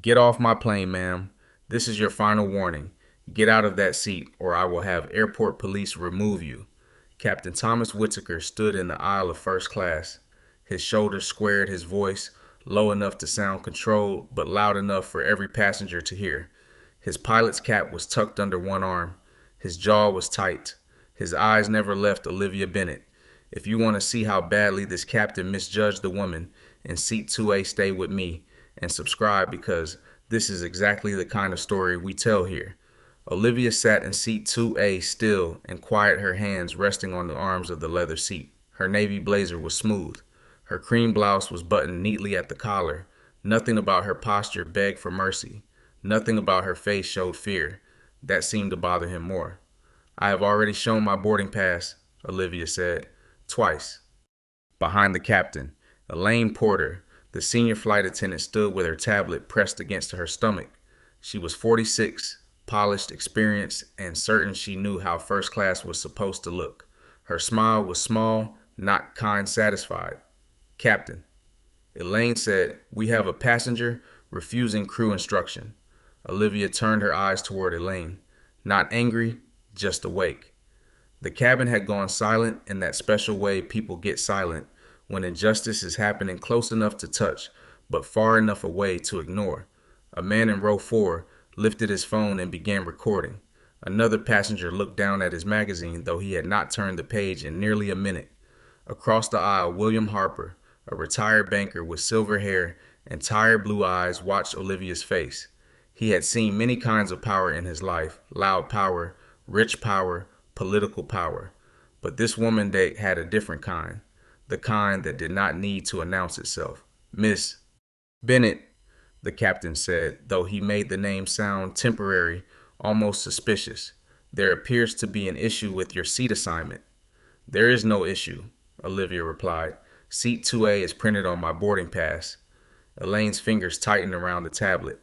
Get off my plane, ma'am. This is your final warning. Get out of that seat, or I will have airport police remove you. Captain Thomas Whitaker stood in the aisle of first class. His shoulders squared, his voice low enough to sound controlled, but loud enough for every passenger to hear. His pilot's cap was tucked under one arm. His jaw was tight. His eyes never left Olivia Bennett. If you want to see how badly this captain misjudged the woman, in seat 2A, stay with me and subscribe because this is exactly the kind of story we tell here. Olivia sat in seat 2A still and quiet, her hands resting on the arms of the leather seat. Her navy blazer was smooth. Her cream blouse was buttoned neatly at the collar. Nothing about her posture begged for mercy. Nothing about her face showed fear. That seemed to bother him more. I have already shown my boarding pass, Olivia said. Twice. Behind the captain, Elaine Porter, the senior flight attendant, stood with her tablet pressed against her stomach. She was 46, polished, experienced, and certain she knew how first class was supposed to look. Her smile was small, not kind, satisfied. Captain, Elaine said, we have a passenger refusing crew instruction. Olivia turned her eyes toward Elaine. Not angry, just awake. The cabin had gone silent in that special way people get silent when injustice is happening close enough to touch, but far enough away to ignore. A man in row 4 lifted his phone and began recording. Another passenger looked down at his magazine, though he had not turned the page in nearly a minute. Across the aisle, William Harper, a retired banker with silver hair and tired blue eyes, watched Olivia's face. He had seen many kinds of power in his life: loud power, rich power, political power. But this woman had a different kind, the kind that did not need to announce itself. Miss Bennett, the captain said, though he made the name sound temporary, almost suspicious. There appears to be an issue with your seat assignment. There is no issue, Olivia replied. Seat 2A is printed on my boarding pass. Elaine's fingers tightened around the tablet.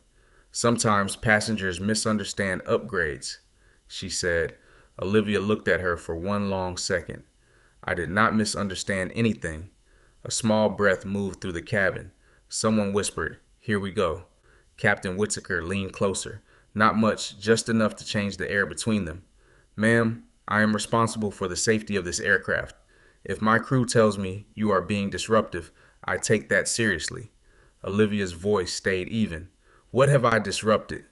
Sometimes passengers misunderstand upgrades, she said. Olivia looked at her for one long second. I did not misunderstand anything. A small breath moved through the cabin. Someone whispered, "Here we go." Captain Whitaker leaned closer. Not much, just enough to change the air between them. Ma'am, I am responsible for the safety of this aircraft. If my crew tells me you are being disruptive, I take that seriously. Olivia's voice stayed even. What have I disrupted?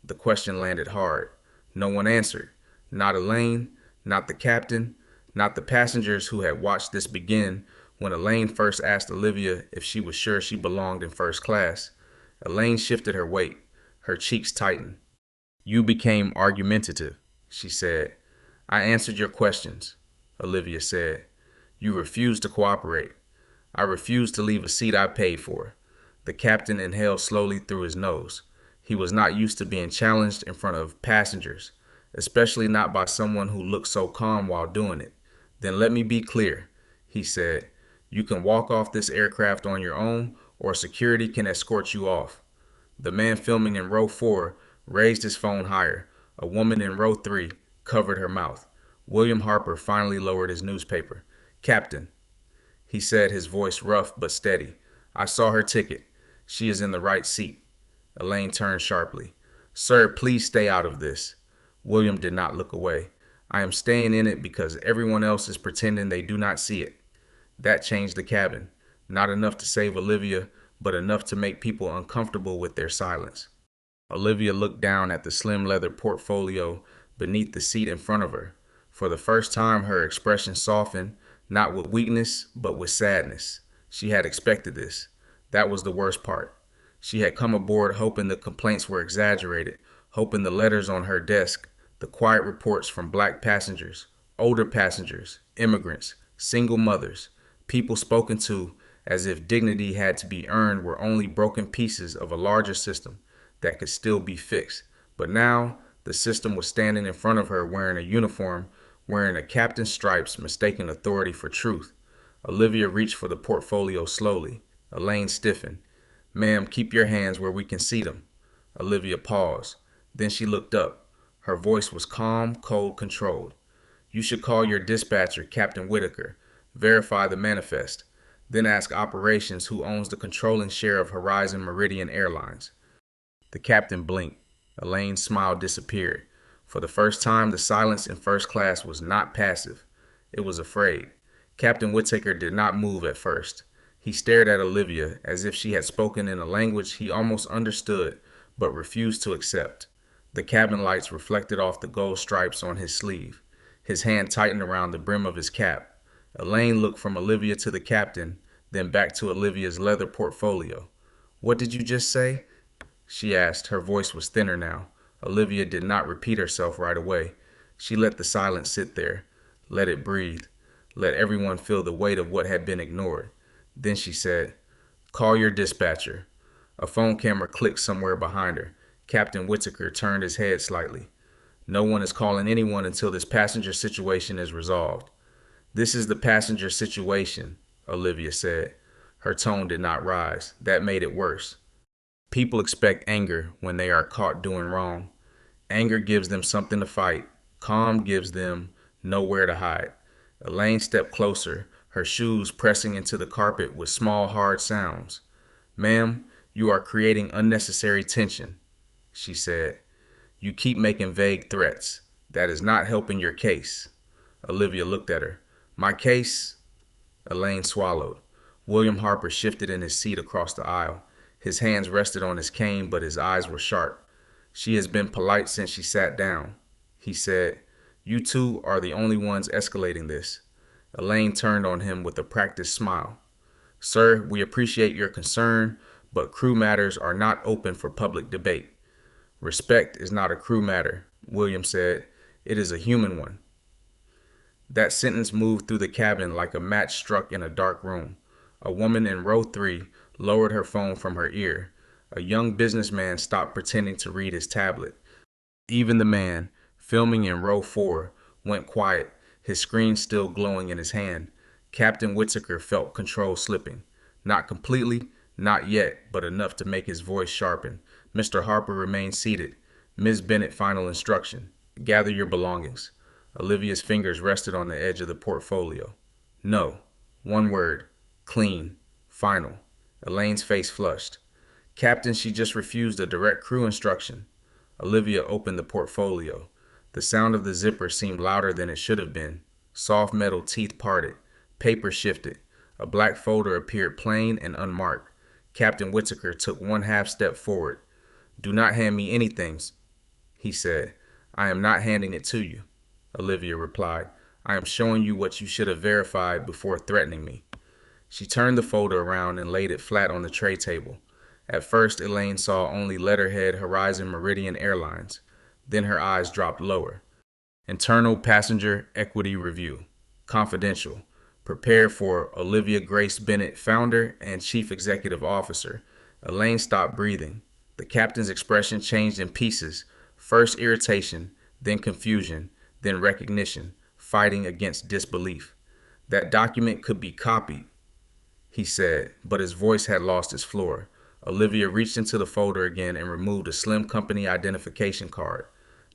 The question landed hard. No one answered. Not Elaine, not the captain, not the passengers who had watched this begin when Elaine first asked Olivia if she was sure she belonged in first class. Elaine shifted her weight. Her cheeks tightened. You became argumentative, she said. I answered your questions, Olivia said. You refused to cooperate. I refused to leave a seat I paid for. The captain inhaled slowly through his nose. He was not used to being challenged in front of passengers, especially not by someone who looked so calm while doing it. Then let me be clear, he said. You can walk off this aircraft on your own, or security can escort you off. The man filming in row 4 raised his phone higher. A woman in row 3 covered her mouth. William Harper finally lowered his newspaper. Captain, he said, his voice rough but steady. I saw her ticket. She is in the right seat. Elaine turned sharply. Sir, please stay out of this. William did not look away. I am staying in it because everyone else is pretending they do not see it. That changed the cabin. Not enough to save Olivia, but enough to make people uncomfortable with their silence. Olivia looked down at the slim leather portfolio beneath the seat in front of her. For the first time, her expression softened, not with weakness, but with sadness. She had expected this. That was the worst part. She had come aboard hoping the complaints were exaggerated, hoping the letters on her desk, the quiet reports from black passengers, older passengers, immigrants, single mothers, people spoken to as if dignity had to be earned, were only broken pieces of a larger system that could still be fixed. But now, the system was standing in front of her wearing a uniform, wearing a captain's stripes, mistaking authority for truth. Olivia reached for the portfolio slowly. Elaine stiffened. Ma'am, keep your hands where we can see them. Olivia paused. Then she looked up. Her voice was calm, cold, controlled. You should call your dispatcher, Captain Whitaker. Verify the manifest. Then ask operations who owns the controlling share of Horizon Meridian Airlines. The captain blinked. Elaine's smile disappeared. For the first time, the silence in first class was not passive. It was afraid. Captain Whittaker did not move at first. He stared at Olivia as if she had spoken in a language he almost understood but refused to accept. The cabin lights reflected off the gold stripes on his sleeve. His hand tightened around the brim of his cap. Elaine looked from Olivia to the captain, then back to Olivia's leather portfolio. "What did you just say?" she asked. Her voice was thinner now. Olivia did not repeat herself right away. She let the silence sit there, let it breathe, let everyone feel the weight of what had been ignored. Then she said, "Call your dispatcher." A phone camera clicked somewhere behind her. Captain Whittaker turned his head slightly. "No one is calling anyone until this passenger situation is resolved." "This is the passenger situation," Olivia said. Her tone did not rise. That made it worse. People expect anger when they are caught doing wrong. Anger gives them something to fight. Calm gives them nowhere to hide. Elaine stepped closer, her shoes pressing into the carpet with small, hard sounds. "Ma'am, you are creating unnecessary tension," she said. "You keep making vague threats. That is not helping your case." Olivia looked at her. "My case?" Elaine swallowed. William Harper shifted in his seat across the aisle. His hands rested on his cane, but his eyes were sharp. "She has been polite since she sat down," he said. "You two are the only ones escalating this." Elaine turned on him with a practiced smile. "Sir, we appreciate your concern, but crew matters are not open for public debate." "Respect is not a crew matter," William said. "It is a human one." That sentence moved through the cabin like a match struck in a dark room. A woman in row 3 lowered her phone from her ear. A young businessman stopped pretending to read his tablet. Even the man, filming in row 4, went quiet, his screen still glowing in his hand. Captain Whittaker felt control slipping. Not completely, not yet, but enough to make his voice sharpen. Mr. Harper remained seated. "Ms. Bennett, final instruction. Gather your belongings." Olivia's fingers rested on the edge of the portfolio. "No." One word. "Clean. Final." Elaine's face flushed. "Captain, she just refused a direct crew instruction." Olivia opened the portfolio. The sound of the zipper seemed louder than it should have been. Soft metal teeth parted. Paper shifted. A black folder appeared plain and unmarked. Captain Whittaker took one half step forward. "Do not hand me anything," he said. "I am not handing it to you," Olivia replied. "I am showing you what you should have verified before threatening me." She turned the folder around and laid it flat on the tray table. At first, Elaine saw only letterhead Horizon Meridian Airlines. Then her eyes dropped lower. "Internal Passenger Equity Review. Confidential. Prepared for Olivia Grace Bennett, founder and chief executive officer." Elaine stopped breathing. The captain's expression changed in pieces. First irritation, then confusion, then recognition, fighting against disbelief. "That document could be copied," he said, but his voice had lost its floor. Olivia reached into the folder again and removed a slim company identification card.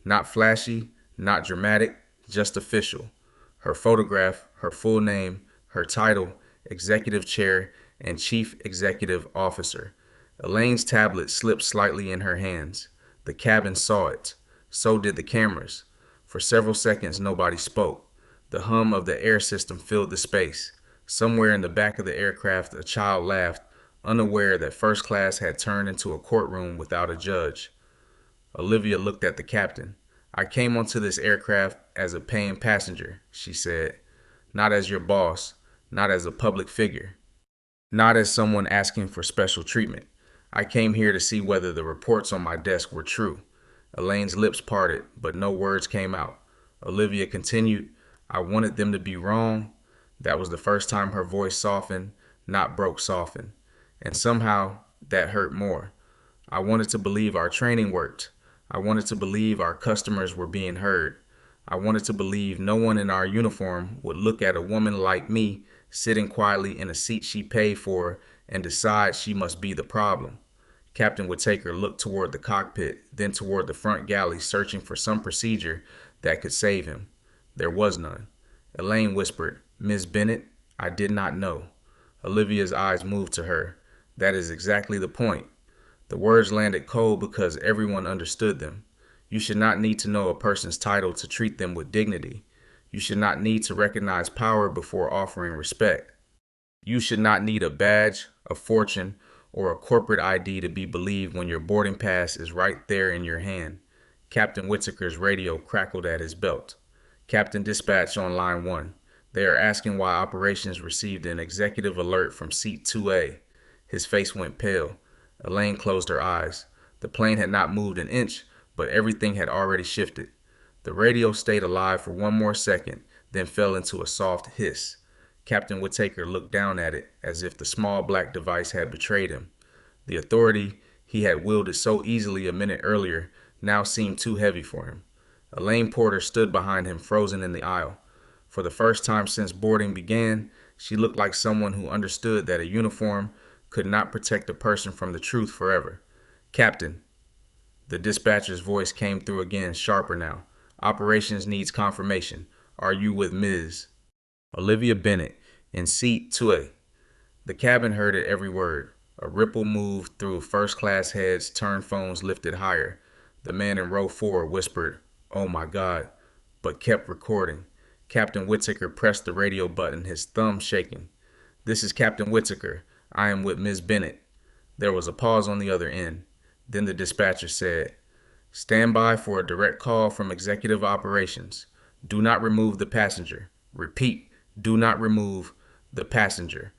Not flashy, not dramatic, just official. Her photograph, her full name, her title, Executive Chair and Chief Executive Officer. Elaine's tablet slipped slightly in her hands. The cabin saw it. So did the cameras. For several seconds, nobody spoke. The hum of the air system filled the space. Somewhere in the back of the aircraft, a child laughed, unaware that first class had turned into a courtroom without a judge. Olivia looked at the captain. "I came onto this aircraft as a paying passenger," she said. "Not as your boss, not as a public figure, not as someone asking for special treatment. I came here to see whether the reports on my desk were true." Elaine's lips parted, but no words came out. Olivia continued, "I wanted them to be wrong." That was the first time her voice softened, not broke softened. And somehow that hurt more. "I wanted to believe our training worked. I wanted to believe our customers were being heard. I wanted to believe no one in our uniform would look at a woman like me sitting quietly in a seat she paid for and decide she must be the problem." Captain Whittaker looked toward the cockpit, then toward the front galley, searching for some procedure that could save him. There was none. Elaine whispered, "Ms. Bennett, I did not know." Olivia's eyes moved to her. "That is exactly the point." The words landed cold because everyone understood them. You should not need to know a person's title to treat them with dignity. You should not need to recognize power before offering respect. You should not need a badge, a fortune, or a corporate ID to be believed when your boarding pass is right there in your hand. Captain Whitaker's radio crackled at his belt. Captain Dispatch on line 1. They are asking why operations received an executive alert from seat 2A. His face went pale. Elaine closed her eyes. The plane had not moved an inch, but everything had already shifted. The radio stayed alive for one more second, then fell into a soft hiss. Captain Whitaker looked down at it as if the small black device had betrayed him. The authority he had wielded so easily a minute earlier now seemed too heavy for him. Elaine Porter stood behind him, frozen in the aisle. For the first time since boarding began, she looked like someone who understood that a uniform could not protect a person from the truth forever. Captain, the dispatcher's voice came through again, sharper now. Operations needs confirmation. Are you with Ms. Olivia Bennett in seat 2A? The cabin heard it every word. A ripple moved through first-class heads, turned phones lifted higher. The man in row 4 whispered, "Oh my God," but kept recording. Captain Whitaker pressed the radio button, his thumb shaking. "This is Captain Whitaker. I am with Ms. Bennett." There was a pause on the other end. Then the dispatcher said, "Stand by for a direct call from Executive Operations. Do not remove the passenger. Repeat, do not remove the passenger."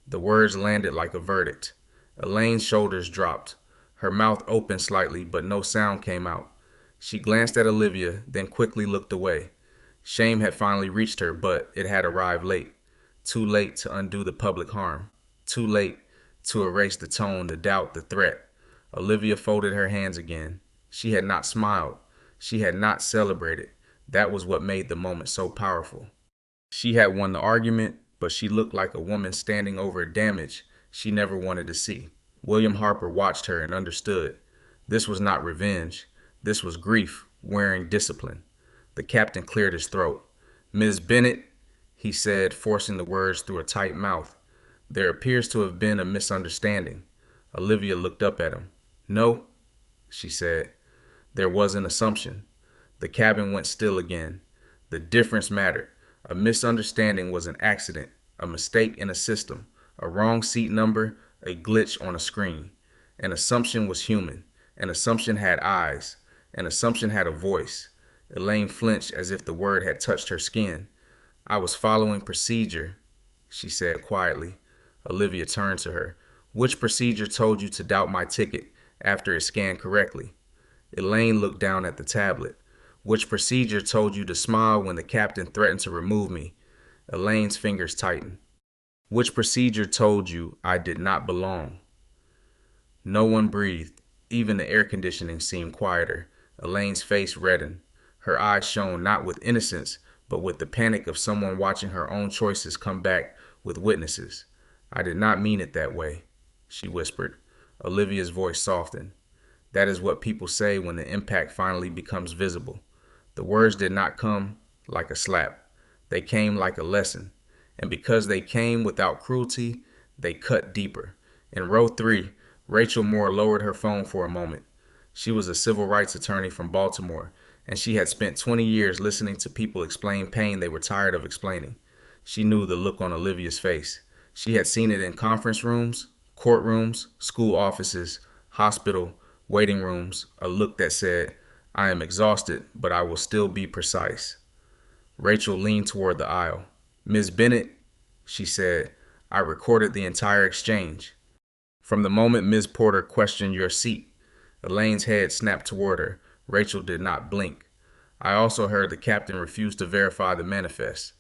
The words landed like a verdict. Elaine's shoulders dropped. Her mouth opened slightly, but no sound came out. She glanced at Olivia, then quickly looked away. Shame had finally reached her, but it had arrived late. Too late to undo the public harm. Too late to erase the tone, the doubt, the threat. Olivia folded her hands again. She had not smiled. She had not celebrated. That was what made the moment so powerful. She had won the argument, but she looked like a woman standing over damage she never wanted to see. William Harper watched her and understood. This was not revenge. This was grief wearing discipline. The captain cleared his throat. "Ms. Bennett," he said, forcing the words through a tight mouth, "there appears to have been a misunderstanding." Olivia looked up at him. "No," she said. "There was an assumption." The cabin went still again. The difference mattered. A misunderstanding was an accident, a mistake in a system, a wrong seat number, a glitch on a screen. An assumption was human. An assumption had eyes. An assumption had a voice. Elaine flinched as if the word had touched her skin. "I was following procedure," she said quietly. Olivia turned to her. "Which procedure told you to doubt my ticket after it scanned correctly?" Elaine looked down at the tablet. "Which procedure told you to smile when the captain threatened to remove me?" Elaine's fingers tightened. "Which procedure told you I did not belong?" No one breathed. Even the air conditioning seemed quieter. Elaine's face reddened. Her eyes shone not with innocence, but with the panic of someone watching her own choices come back with witnesses. "I did not mean it that way," she whispered. Olivia's voice softened. "That is what people say when the impact finally becomes visible." The words did not come like a slap. They came like a lesson. And because they came without cruelty, they cut deeper. In row 3, Rachel Moore lowered her phone for a moment. She was a civil rights attorney from Baltimore, and she had spent 20 years listening to people explain pain they were tired of explaining. She knew the look on Olivia's face. She had seen it in conference rooms, courtrooms, school offices, hospital, waiting rooms, a look that said, "I am exhausted, but I will still be precise." Rachel leaned toward the aisle. "Ms. Bennett," she said, "I recorded the entire exchange. From the moment Ms. Porter questioned your seat." Elaine's head snapped toward her. Rachel did not blink. "I also heard the captain refuse to verify the manifest."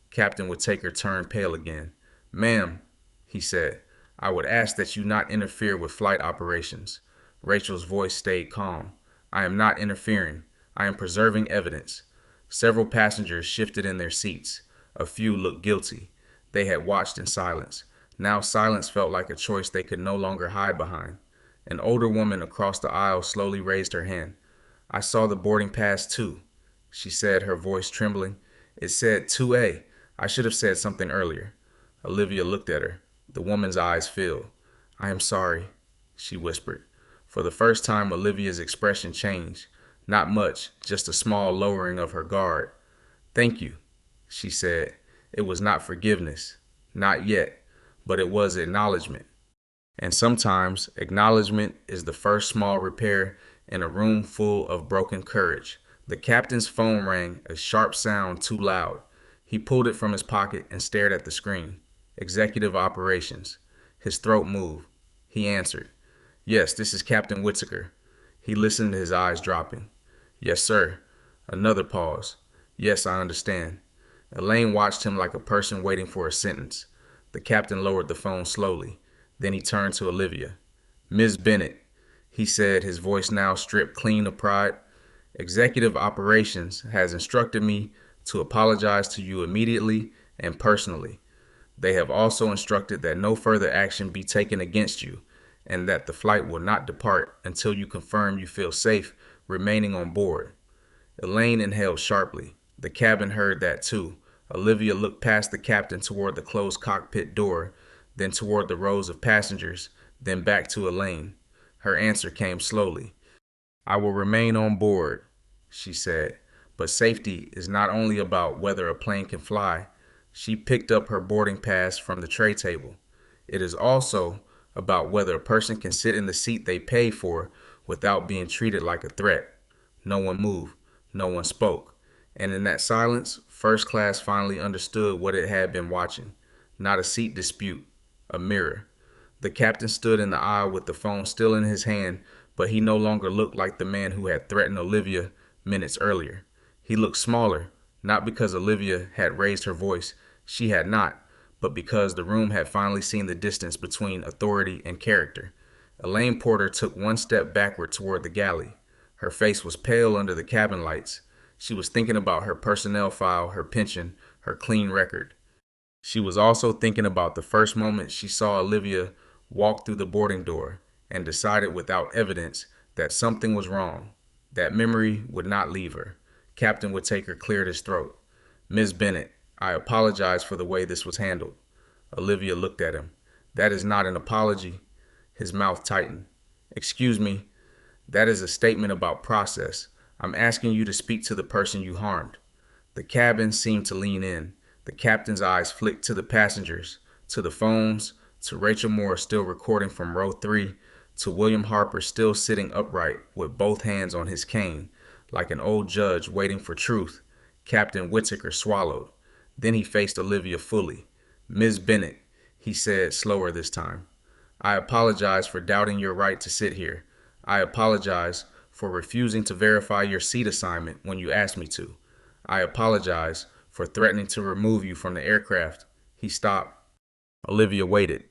Captain Whitaker turned pale again. "Ma'am," he said, "I would ask that you not interfere with flight operations." Rachel's voice stayed calm. "I am not interfering. I am preserving evidence." Several passengers shifted in their seats. A few looked guilty. They had watched in silence. Now silence felt like a choice they could no longer hide behind. An older woman across the aisle slowly raised her hand. "I saw the boarding pass too," she said, her voice trembling. "It said 2A. I should have said something earlier." Olivia looked at her. The woman's eyes filled. "I am sorry," she whispered. For the first time, Olivia's expression changed. Not much, just a small lowering of her guard. "Thank you," she said. It was not forgiveness. Not yet. But it was acknowledgement. And sometimes acknowledgement is the first small repair in a room full of broken courage. The captain's phone rang, a sharp sound too loud. He pulled it from his pocket and stared at the screen. Executive operations. His throat moved. He answered. "Yes, this is Captain Whittaker." He listened, his eyes dropping. "Yes, sir." Another pause. "Yes, I understand." Elaine watched him like a person waiting for a sentence. The captain lowered the phone slowly. Then he turned to Olivia. "Ms. Bennett," he said, his voice now stripped clean of pride, "Executive Operations has instructed me to apologize to you immediately and personally. They have also instructed that no further action be taken against you and that the flight will not depart until you confirm you feel safe remaining on board." Elaine inhaled sharply. The cabin heard that too. Olivia looked past the captain toward the closed cockpit door, then toward the rows of passengers, then back to Elaine. Her answer came slowly. "I will remain on board," she said. "But safety is not only about whether a plane can fly." She picked up her boarding pass from the tray table. "It is also about whether a person can sit in the seat they pay for without being treated like a threat." No one moved. No one spoke. And in that silence, first class finally understood what it had been watching. Not a seat dispute, a mirror. The captain stood in the aisle with the phone still in his hand, but he no longer looked like the man who had threatened Olivia minutes earlier. He looked smaller, not because Olivia had raised her voice. She had not, but because the room had finally seen the distance between authority and character. Elaine Porter took one step backward toward the galley. Her face was pale under the cabin lights. She was thinking about her personnel file, her pension, her clean record. She was also thinking about the first moment she saw Olivia walk through the boarding door and decided without evidence that something was wrong. That memory would not leave her. Captain Whittaker cleared his throat. "Ms. Bennett, I apologize for the way this was handled." Olivia looked at him. "That is not an apology." His mouth tightened. "Excuse me. That is a statement about process. I'm asking you to speak to the person you harmed." The cabin seemed to lean in. The captain's eyes flicked to the passengers, to the phones, to Rachel Moore still recording from row 3, to William Harper still sitting upright with both hands on his cane, like an old judge waiting for truth. Captain Whittaker swallowed. Then he faced Olivia fully. "Ms. Bennett," he said, slower this time, "I apologize for doubting your right to sit here. I apologize for refusing to verify your seat assignment when you asked me to. I apologize for threatening to remove you from the aircraft." He stopped. Olivia waited.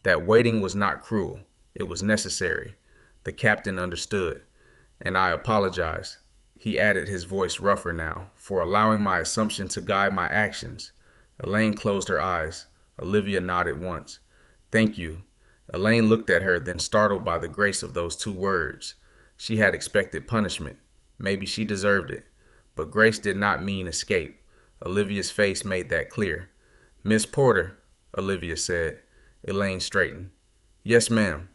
That waiting was not cruel. It was necessary. The captain understood. "And I apologize," he added, his voice rougher now, "for allowing my assumption to guide my actions." Elaine closed her eyes. Olivia nodded once. "Thank you." Elaine looked at her, then startled by the grace of those two words. She had expected punishment. Maybe she deserved it. But grace did not mean escape. Olivia's face made that clear. "Miss Porter," Olivia said. Elaine straightened. "Yes, ma'am."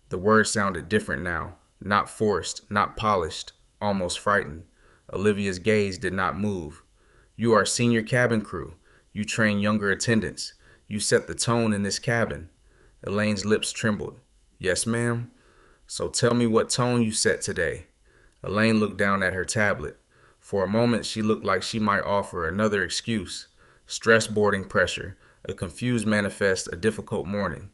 The words sounded different now. Not forced, not polished, almost frightened. Olivia's gaze did not move. "You are senior cabin crew. You train younger attendants. You set the tone in this cabin." Elaine's lips trembled. "Yes, ma'am." "So tell me what tone you set today." Elaine looked down at her tablet. For a moment, she looked like she might offer another excuse. Stress boarding pressure, a confused manifest, a difficult morning.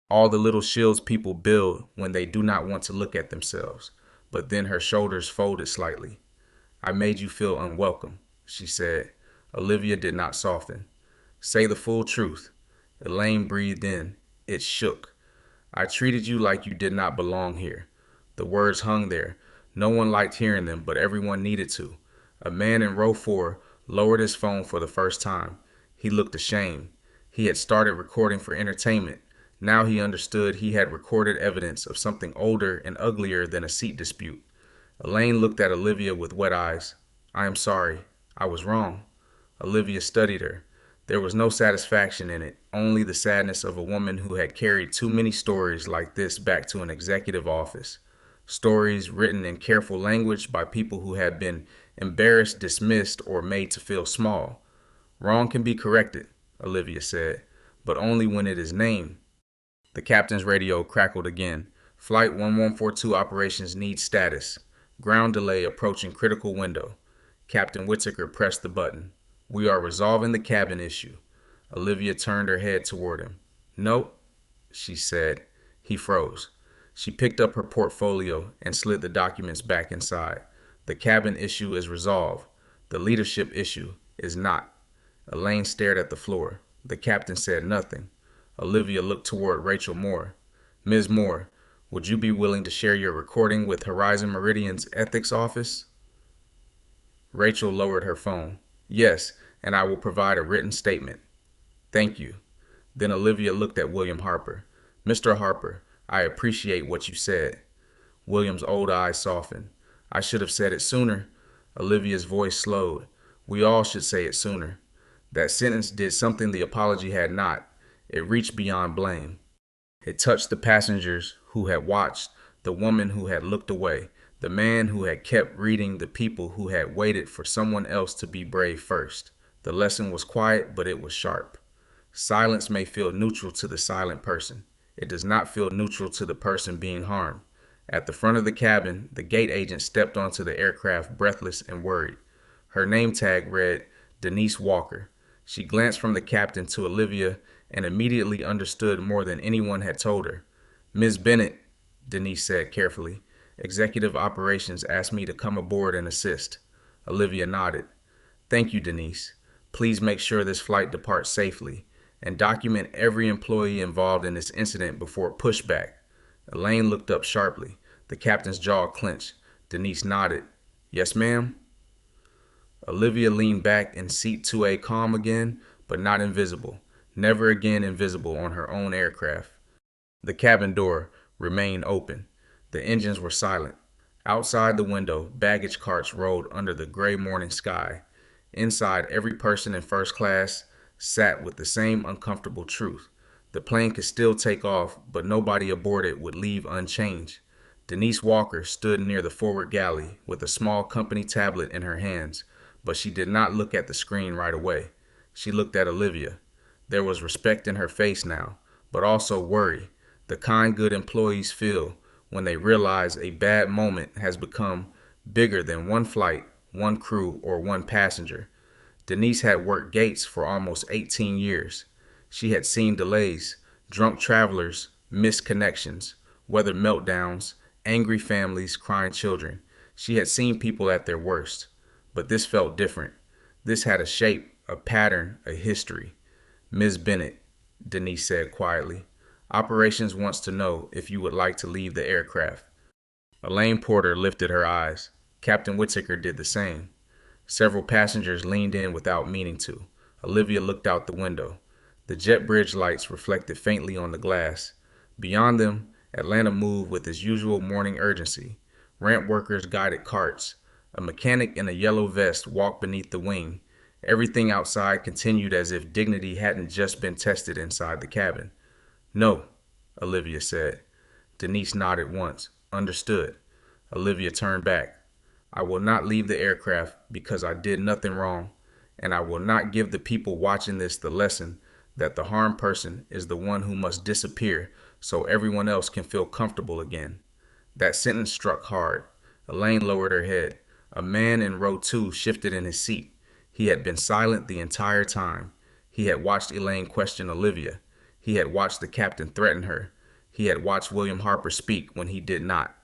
All the little shields people build when they do not want to look at themselves. But then her shoulders folded slightly. "I made you feel unwelcome," she said. Olivia did not soften. "Say the full truth." Elaine breathed in. It shook. "I treated you like you did not belong here." The words hung there. No one liked hearing them, but everyone needed to. A man in row 4 lowered his phone for the first time. He looked ashamed. He had started recording for entertainment. Now he understood he had recorded evidence of something older and uglier than a seat dispute. Elaine looked at Olivia with wet eyes. "I am sorry. I was wrong." Olivia studied her. There was no satisfaction in it, only the sadness of a woman who had carried too many stories like this back to an executive office. stories written in careful language by people who had been embarrassed, dismissed, or made to feel small. Wrong can be corrected, Olivia said, but only when it is named. The captain's radio crackled again. Flight 1142 operations need status. Ground delay approaching critical window. Captain Whittaker pressed the button. We are resolving the cabin issue. Olivia turned her head toward him. Nope, she said. He froze. She picked up her portfolio and slid the documents back inside. The cabin issue is resolved. The leadership issue is not. Elaine stared at the floor. The captain said nothing. Olivia looked toward Rachel Moore. Ms. Moore, would you be willing to share your recording with Horizon Meridian's ethics office? Rachel lowered her phone. Yes, and I will provide a written statement. Thank you. Then Olivia looked at William Harper. Mr. Harper, I appreciate what you said. William's old eyes softened. I should have said it sooner. Olivia's voice slowed. We all should say it sooner. That sentence did something the apology had not. It reached beyond blame. It touched the passengers who had watched, the woman who had looked away, the man who had kept reading, the people who had waited for someone else to be brave first. The lesson was quiet, but it was sharp. Silence may feel neutral to the silent person. It does not feel neutral to the person being harmed. At the front of the cabin, the gate agent stepped onto the aircraft breathless and worried. Her name tag read Denise Walker. She glanced from the captain to Olivia and immediately understood more than anyone had told her. Ms. Bennett, Denise said carefully, Executive Operations asked me to come aboard and assist. Olivia nodded. Thank you, Denise. Please make sure this flight departs safely and document every employee involved in this incident before pushback. Elaine looked up sharply. The captain's jaw clenched. Denise nodded. Yes, ma'am? Olivia leaned back in seat 2A, calm again, but not invisible. Never again invisible on her own aircraft. The cabin door remained open. The engines were silent. Outside the window, baggage carts rolled under the gray morning sky. Inside, every person in first class sat with the same uncomfortable truth. The plane could still take off, but nobody aboard it would leave unchanged. Denise Walker stood near the forward galley with a small company tablet in her hands, but she did not look at the screen right away. She looked at Olivia. There was respect in her face now, but also worry, the kind good employees feel when they realize a bad moment has become bigger than one flight, one crew, or one passenger. Denise had worked gates for almost 18 years. She had seen delays, drunk travelers, missed connections, weather meltdowns, angry families, crying children. She had seen people at their worst. But this felt different. This had a shape, a pattern, a history. Ms. Bennett, Denise said quietly, Operations wants to know if you would like to leave the aircraft. Elaine Porter lifted her eyes. Captain Whittaker did the same. Several passengers leaned in without meaning to. Olivia looked out the window. The jet bridge lights reflected faintly on the glass. Beyond them, Atlanta moved with its usual morning urgency. Ramp workers guided carts. A mechanic in a yellow vest walked beneath the wing. Everything outside continued as if dignity hadn't just been tested inside the cabin. No, Olivia said. Denise nodded once. Understood. Olivia turned back. I will not leave the aircraft because I did nothing wrong, and I will not give the people watching this the lesson that the harmed person is the one who must disappear so everyone else can feel comfortable again. That sentence struck hard. Elaine lowered her head. A man in row 2 shifted in his seat. He had been silent the entire time. He had watched Elaine question Olivia. He had watched the captain threaten her. He had watched William Harper speak when he did not.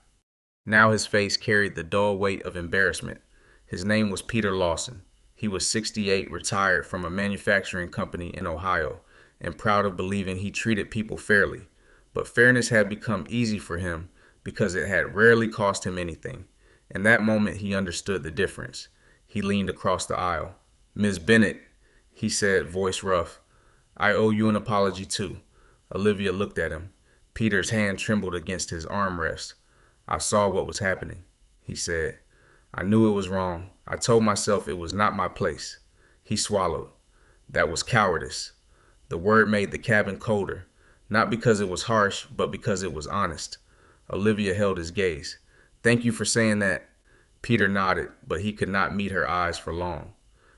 Now his face carried the dull weight of embarrassment. His name was Peter Lawson. He was 68, retired from a manufacturing company in Ohio, and proud of believing he treated people fairly. But fairness had become easy for him because it had rarely cost him anything. In that moment, he understood the difference. He leaned across the aisle. Ms. Bennett, he said, voice rough, I owe you an apology too. Olivia looked at him. Peter's hand trembled against his armrest. I saw what was happening, he said. I knew it was wrong. I told myself it was not my place. He swallowed. That was cowardice. The word made the cabin colder, not because it was harsh, but because it was honest. Olivia held his gaze. Thank you for saying that. Peter nodded, but he could not meet her eyes for long.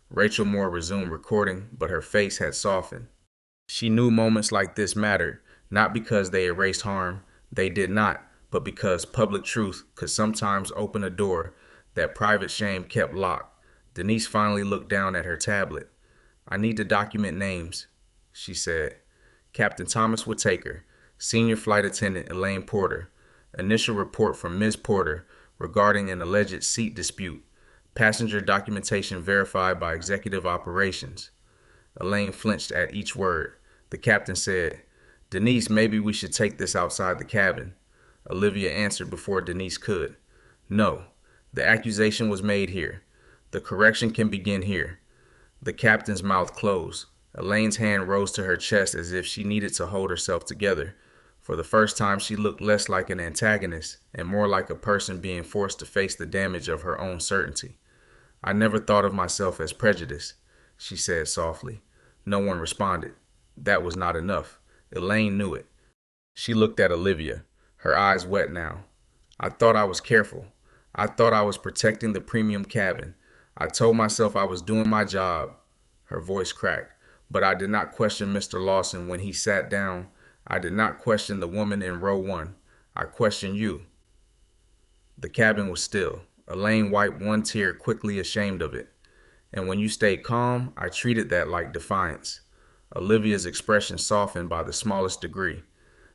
Rachel Moore resumed recording, but her face had softened. She knew moments like this mattered, not because they erased harm, they did not, but because public truth could sometimes open a door that private shame kept locked. Denise finally looked down at her tablet. I need to document names, she said. Captain Thomas Whittaker, Senior Flight Attendant Elaine Porter. Initial report from Ms. Porter regarding an alleged seat dispute. Passenger documentation verified by Executive Operations. Elaine flinched at each word. The captain said, Denise, maybe we should take this outside the cabin. Olivia answered before Denise could. No, the accusation was made here. The correction can begin here. The captain's mouth closed. Elaine's hand rose to her chest as if she needed to hold herself together. For the first time, she looked less like an antagonist and more like a person being forced to face the damage of her own certainty. I never thought of myself as prejudiced, she said softly. No one responded. That was not enough. Elaine knew it. She looked at Olivia, her eyes wet now. I thought I was careful. I thought I was protecting the premium cabin. I told myself I was doing my job. Her voice cracked. But I did not question Mr. Lawson when he sat down. I did not question the woman in row 1. I questioned you. The cabin was still. Elaine wiped one tear, quickly ashamed of it. And when you stayed calm, I treated that like defiance. Olivia's expression softened by the smallest degree.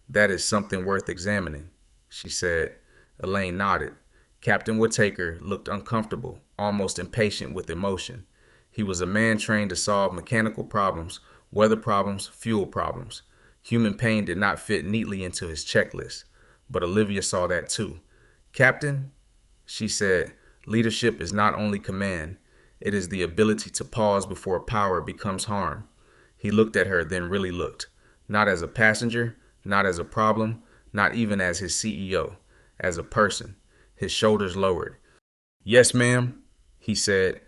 That is something worth examining, she said. Elaine nodded. Captain Whittaker looked uncomfortable, almost impatient with emotion. He was a man trained to solve mechanical problems, weather problems, fuel problems. Human pain did not fit neatly into his checklist. But Olivia saw that too. Captain, she said, leadership is not only command. It is the ability to pause before power becomes harm. He looked at her, then really looked. Not as a passenger, not as a problem, not even as his CEO. As a person. His shoulders lowered. Yes, ma'am, he said.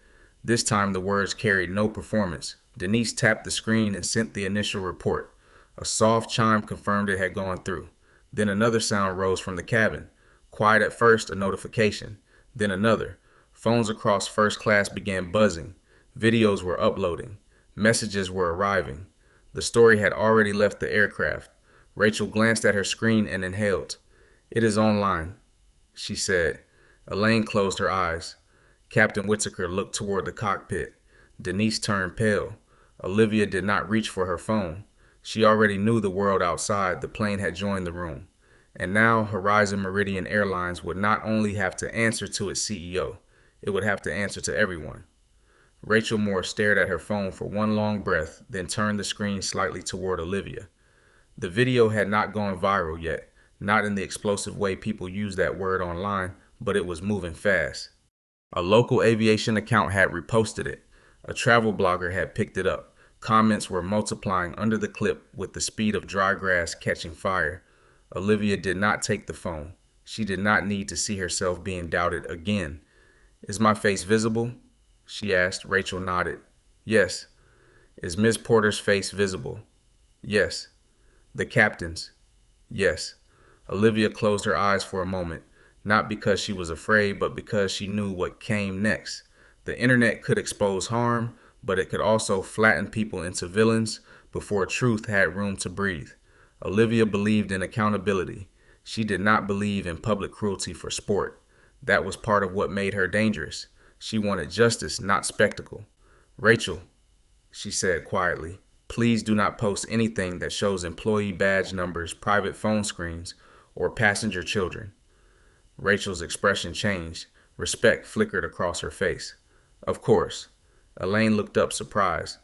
This time the words carried no performance. Denise tapped the screen and sent the initial report. A soft chime confirmed it had gone through. Then another sound rose from the cabin. Quiet at first, a notification. Then another. Phones across first class began buzzing. Videos were uploading. Messages were arriving. The story had already left the aircraft. Rachel glanced at her screen and inhaled. It is online, she said. Elaine closed her eyes. Captain Whittaker looked toward the cockpit. Denise turned pale. Olivia did not reach for her phone. She already knew the world outside. The plane had joined the room. And now Horizon Meridian Airlines would not only have to answer to its CEO, it would have to answer to everyone. Rachel Moore stared at her phone for one long breath, then turned the screen slightly toward Olivia. The video had not gone viral yet, not in the explosive way people use that word online, but it was moving fast. A local aviation account had reposted it. A travel blogger had picked it up. Comments were multiplying under the clip with the speed of dry grass catching fire. Olivia did not take the phone. She did not need to see herself being doubted again. Is my face visible? She asked. Rachel nodded. Yes. Is Miss Porter's face visible? Yes. The captain's? Yes. Olivia closed her eyes for a moment, not because she was afraid, but because she knew what came next. The internet could expose harm, but it could also flatten people into villains before truth had room to breathe. Olivia believed in accountability. She did not believe in public cruelty for sport. That was part of what made her dangerous. She wanted justice, not spectacle. Rachel, she said quietly, please do not post anything that shows employee badge numbers, private phone screens, or passenger children. Rachel's expression changed. Respect flickered across her face. Of course. Elaine looked up surprised.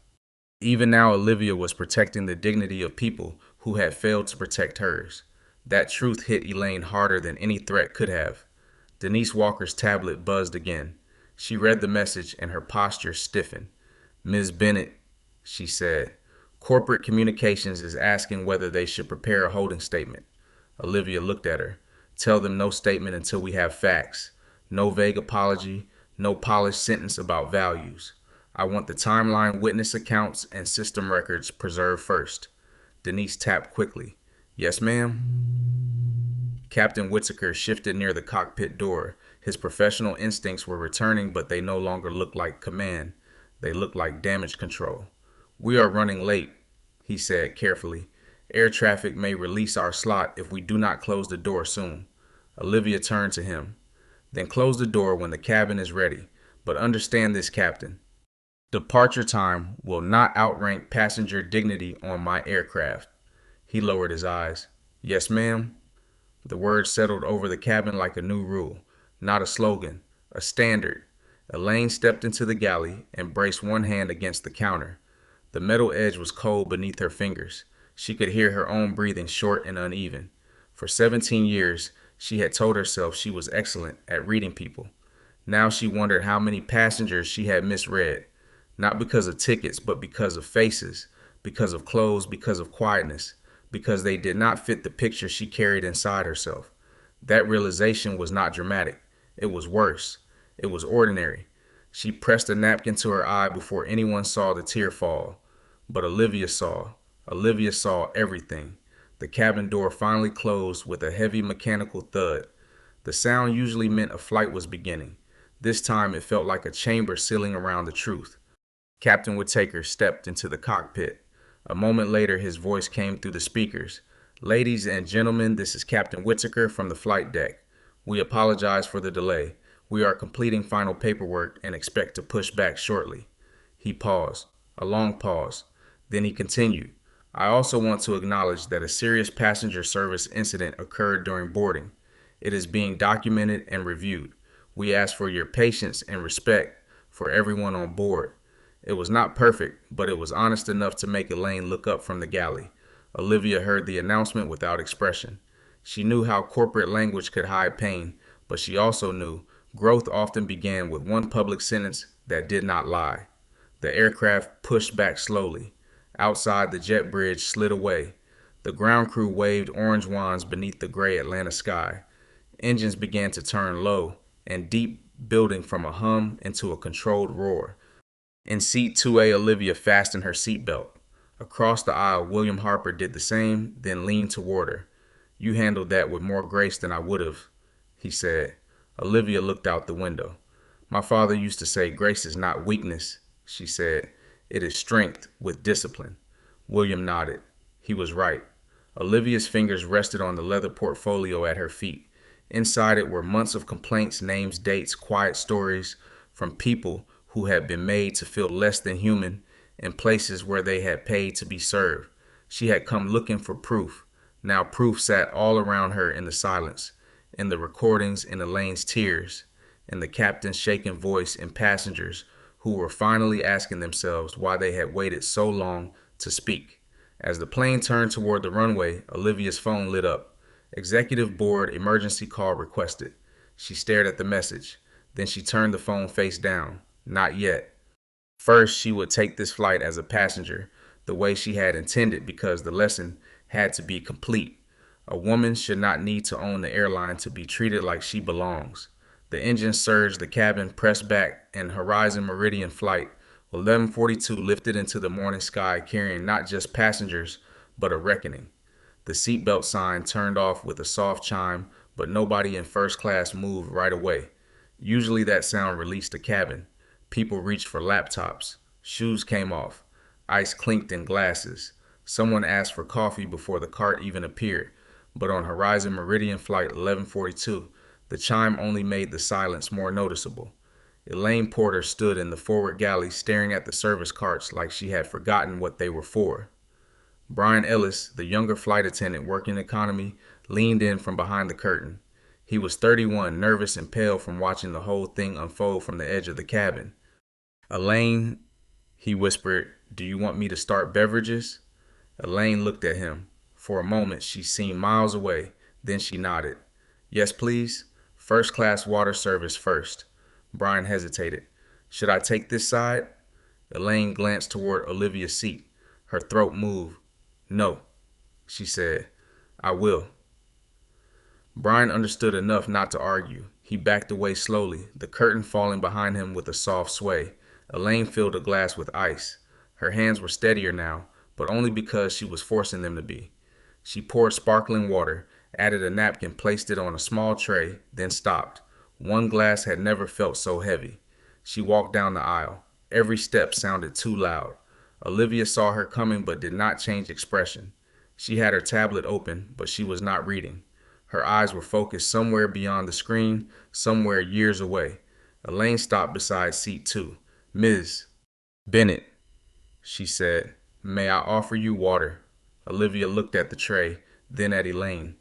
Even now, Olivia was protecting the dignity of people who had failed to protect hers. That truth hit Elaine harder than any threat could have. Denise Walker's tablet buzzed again. She read the message and her posture stiffened. Ms. Bennett, she said, corporate communications is asking whether they should prepare a holding statement. Olivia looked at her. Tell them no statement until we have facts. No vague apology, no polished sentence about values. I want the timeline, witness accounts, and system records preserved first. Denise tapped quickly. Yes, ma'am? Captain Whittaker shifted near the cockpit door. His professional instincts were returning, but they no longer looked like command. They looked like damage control. "We are running late," he said carefully. "Air traffic may release our slot if we do not close the door soon." Olivia turned to him. "Then close the door when the cabin is ready. But understand this, Captain. Departure time will not outrank passenger dignity on my aircraft." He lowered his eyes. "Yes, ma'am." The words settled over the cabin like a new rule, not a slogan, a standard. Elaine stepped into the galley and braced one hand against the counter. The metal edge was cold beneath her fingers. She could hear her own breathing, short and uneven. For 17 years, she had told herself she was excellent at reading people. Now she wondered how many passengers she had misread, not because of tickets, but because of faces, because of clothes, because of quietness, because they did not fit the picture she carried inside herself. That realization was not dramatic. It was worse. It was ordinary. She pressed a napkin to her eye before anyone saw the tear fall. But Olivia saw. Olivia saw everything. The cabin door finally closed with a heavy mechanical thud. The sound usually meant a flight was beginning. This time it felt like a chamber sealing around the truth. Captain Whittaker stepped into the cockpit. A moment later, his voice came through the speakers. "Ladies and gentlemen, this is Captain Whittaker from the flight deck. We apologize for the delay. We are completing final paperwork and expect to push back shortly." He paused, a long pause. Then he continued. "I also want to acknowledge that a serious passenger service incident occurred during boarding. It is being documented and reviewed. We ask for your patience and respect for everyone on board. It was not perfect, but it was honest enough to make Elaine look up from the galley." Olivia heard the announcement without expression. She knew how corporate language could hide pain, but she also knew growth often began with one public sentence that did not lie. The aircraft pushed back slowly. Outside, the jet bridge slid away. The ground crew waved orange wands beneath the gray Atlanta sky. Engines began to turn low and deep, building from a hum into a controlled roar. In seat 2A, Olivia fastened her seatbelt. Across the aisle, William Harper did the same, then leaned toward her. "You handled that with more grace than I would have," he said. Olivia looked out the window. "My father used to say grace is not weakness," she said. "It is strength with discipline." William nodded. He was right. Olivia's fingers rested on the leather portfolio at her feet. Inside it were months of complaints, names, dates, quiet stories from people who had been made to feel less than human in places where they had paid to be served. She had come looking for proof. Now proof sat all around her in the silence, in the recordings, in Elaine's tears, in the captain's shaken voice, in passengers who were finally asking themselves why they had waited so long to speak. As the plane turned toward the runway, Olivia's phone lit up. "Executive Board emergency call requested." She stared at the message. Then she turned the phone face down. Not yet. First, she would take this flight as a passenger, the way she had intended, because the lesson had to be complete. A woman should not need to own the airline to be treated like she belongs. The engine surged, the cabin pressed back, and Horizon Meridian Flight 1142 lifted into the morning sky, carrying not just passengers, but a reckoning. The seatbelt sign turned off with a soft chime, but nobody in first class moved right away. Usually that sound released the cabin. People reached for laptops. Shoes came off. Ice clinked in glasses. Someone asked for coffee before the cart even appeared. But on Horizon Meridian Flight 1142, the chime only made the silence more noticeable. Elaine Porter stood in the forward galley staring at the service carts like she had forgotten what they were for. Brian Ellis, the younger flight attendant working economy, leaned in from behind the curtain. He was 31, nervous and pale from watching the whole thing unfold from the edge of the cabin. "Elaine," he whispered, "do you want me to start beverages?" Elaine looked at him. For a moment, she seemed miles away. Then she nodded. "Yes, please. First class water service first." Brian hesitated. "Should I take this side?" Elaine glanced toward Olivia's seat. Her throat moved. "No," she said. "I will." Brian understood enough not to argue. He backed away slowly, the curtain falling behind him with a soft sway. Elaine filled a glass with ice. Her hands were steadier now, but only because she was forcing them to be. She poured sparkling water, added a napkin, placed it on a small tray, then stopped. One glass had never felt so heavy. She walked down the aisle. Every step sounded too loud. Olivia saw her coming but did not change expression. She had her tablet open, but she was not reading. Her eyes were focused somewhere beyond the screen, somewhere years away. Elaine stopped beside seat 2. "Ms. Bennett," she said, "may I offer you water?" Olivia looked at the tray, then at Elaine.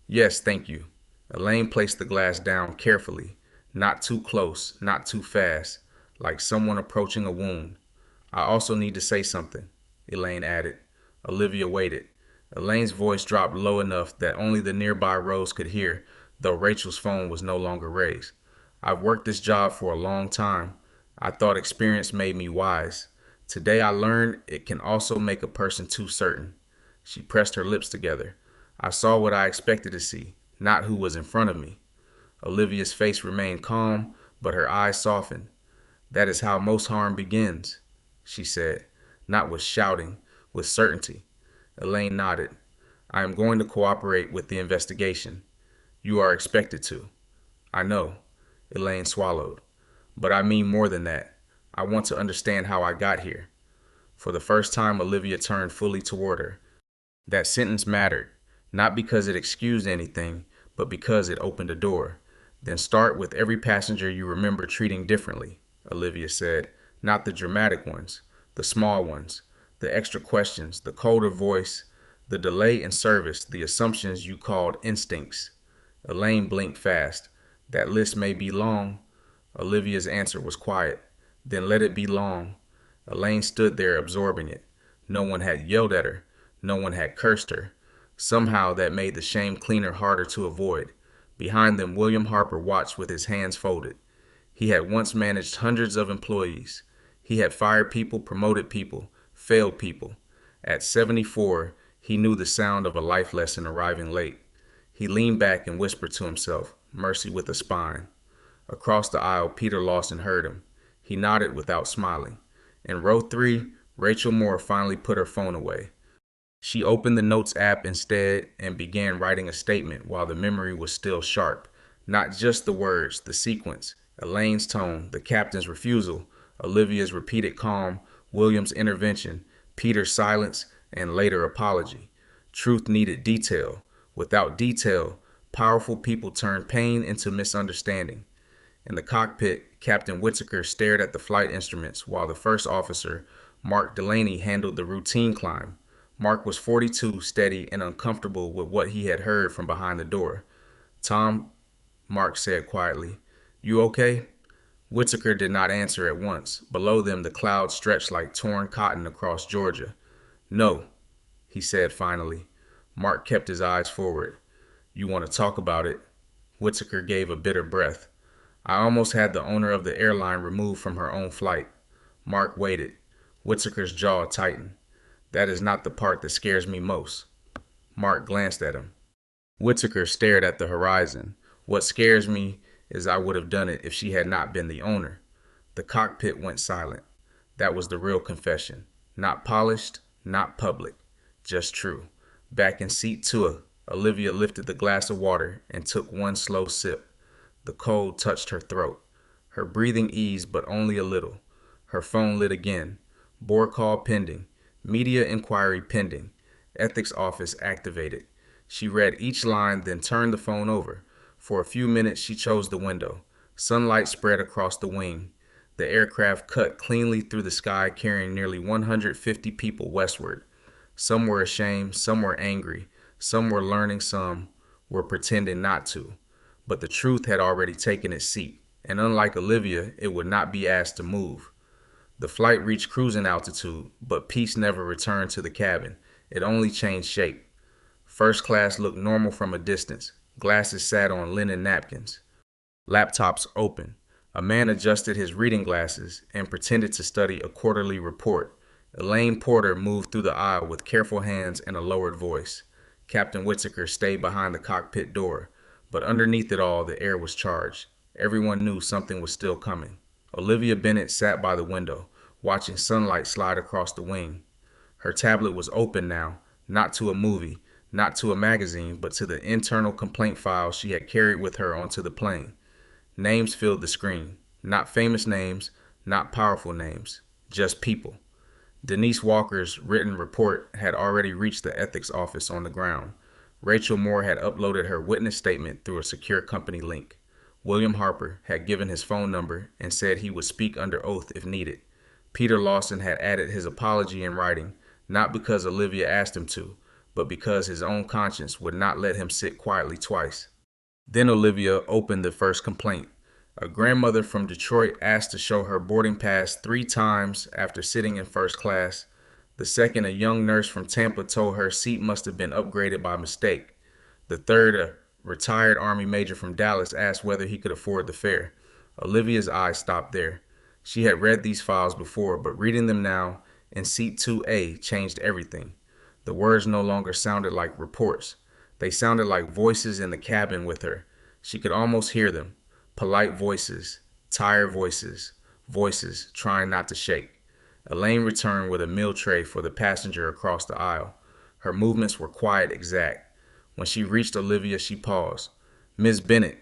"Yes, thank you." Elaine placed the glass down carefully, not too close, not too fast, like someone approaching a wound. "I also need to say something," Elaine added. Olivia waited. Elaine's voice dropped low enough that only the nearby rows could hear, though Rachel's phone was no longer raised. "I've worked this job for a long time. I thought experience made me wise. Today I learned it can also make a person too certain." She pressed her lips together. "I saw what I expected to see, not who was in front of me." Olivia's face remained calm, but her eyes softened. "That is how most harm begins," she said, "not with shouting, with certainty." Elaine nodded. "I am going to cooperate with the investigation." "You are expected to." "I know." Elaine swallowed. "But I mean more than that. I want to understand how I got here." For the first time, Olivia turned fully toward her. That sentence mattered, not because it excused anything, but because it opened a door. "Then start with every passenger you remember treating differently," Olivia said. "Not the dramatic ones, the small ones, the extra questions, the colder voice, the delay in service, the assumptions you called instincts." Elaine blinked fast. "That list may be long." Olivia's answer was quiet. "Then let it be long." Elaine stood there absorbing it. No one had yelled at her. No one had cursed her. Somehow that made the shame cleaner harder to avoid. Behind them, William Harper watched with his hands folded. He had once managed hundreds of employees. He had fired people, promoted people, failed people. At 74, he knew the sound of a life lesson arriving late. He leaned back and whispered to himself, "Mercy with a spine." Across the aisle, Peter Lawson heard him. He nodded without smiling. In row 3, Rachel Moore finally put her phone away. She opened the Notes app instead and began writing a statement while the memory was still sharp. Not just the words, the sequence, Elaine's tone, the captain's refusal, Olivia's repeated calm, William's intervention, Peter's silence, and later apology. Truth needed detail. Without detail, powerful people turn pain into misunderstanding. In the cockpit, Captain Whittaker stared at the flight instruments while the first officer, Mark Delaney, handled the routine climb. Mark was 42, steady and uncomfortable with what he had heard from behind the door. "Tom," Mark said quietly, "you okay?" Whittaker did not answer at once. Below them, the clouds stretched like torn cotton across Georgia. "No," he said finally. Mark kept his eyes forward. "You want to talk about it?" Whittaker gave a bitter breath. "I almost had the owner of the airline removed from her own flight." Mark waited. Whittaker's jaw tightened. "That is not the part that scares me most." Mark glanced at him. Whittaker stared at the horizon. "What scares me is I would have done it if she had not been the owner." The cockpit went silent. That was the real confession. Not polished, not public, just true. Back in seat 2, Olivia lifted the glass of water and took one slow sip. The cold touched her throat. Her breathing eased, but only a little. Her phone lit again. Board call pending. Media inquiry pending. Ethics office activated. She read each line, then turned the phone over. For a few minutes, she chose the window. Sunlight spread across the wing. The aircraft cut cleanly through the sky, carrying nearly 150 people westward. Some were ashamed, some were angry, some were learning, some were pretending not to. But the truth had already taken its seat, and unlike Olivia, it would not be asked to move. The flight reached cruising altitude, but peace never returned to the cabin. It only changed shape. First class looked normal from a distance. Glasses sat on linen napkins. Laptops open. A man adjusted his reading glasses and pretended to study a quarterly report. Elaine Porter moved through the aisle with careful hands and a lowered voice. Captain Whittaker stayed behind the cockpit door, but underneath it all, the air was charged. Everyone knew something was still coming. Olivia Bennett sat by the window, watching sunlight slide across the wing. Her tablet was open now, not to a movie, not to a magazine, but to the internal complaint file she had carried with her onto the plane. Names filled the screen. Not famous names, not powerful names, just people. Denise Walker's written report had already reached the ethics office on the ground. Rachel Moore had uploaded her witness statement through a secure company link. William Harper had given his phone number and said he would speak under oath if needed. Peter Lawson had added his apology in writing, not because Olivia asked him to, but because his own conscience would not let him sit quietly twice. Then Olivia opened the first complaint. A grandmother from Detroit asked to show her boarding pass 3 times after sitting in first class. The second, a young nurse from Tampa told her seat must have been upgraded by mistake. The third, a retired Army major from Dallas, asked whether he could afford the fare. Olivia's eyes stopped there. She had read these files before, but reading them now in seat 2A changed everything. The words no longer sounded like reports. They sounded like voices in the cabin with her. She could almost hear them. Polite voices, tired voices, voices trying not to shake. Elaine returned with a meal tray for the passenger across the aisle. Her movements were quiet, exact. When she reached Olivia, she paused. "Miss Bennett,"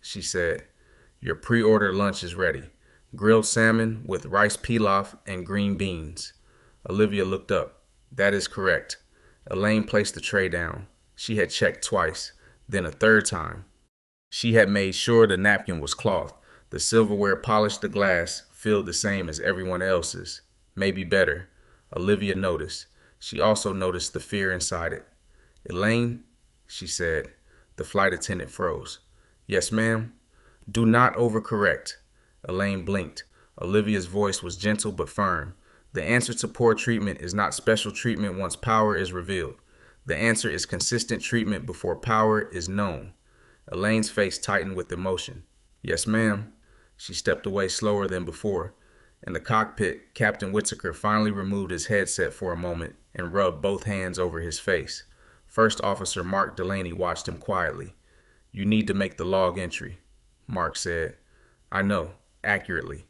she said, "your pre-ordered lunch is ready. Grilled salmon with rice pilaf and green beans." Olivia looked up. "That is correct." Elaine placed the tray down. She had checked twice, then a third time. She had made sure the napkin was cloth. The silverware polished the glass, filled the same as everyone else's. Maybe better. Olivia noticed. She also noticed the fear inside it. "Elaine," she said. The flight attendant froze. "Yes, ma'am." "Do not overcorrect." Elaine blinked. Olivia's voice was gentle but firm. "The answer to poor treatment is not special treatment once power is revealed. The answer is consistent treatment before power is known." Elaine's face tightened with emotion. "Yes, ma'am." She stepped away slower than before. In the cockpit, Captain Whittaker finally removed his headset for a moment and rubbed both hands over his face. First Officer Mark Delaney watched him quietly. "You need to make the log entry," Mark said. "I know, accurately."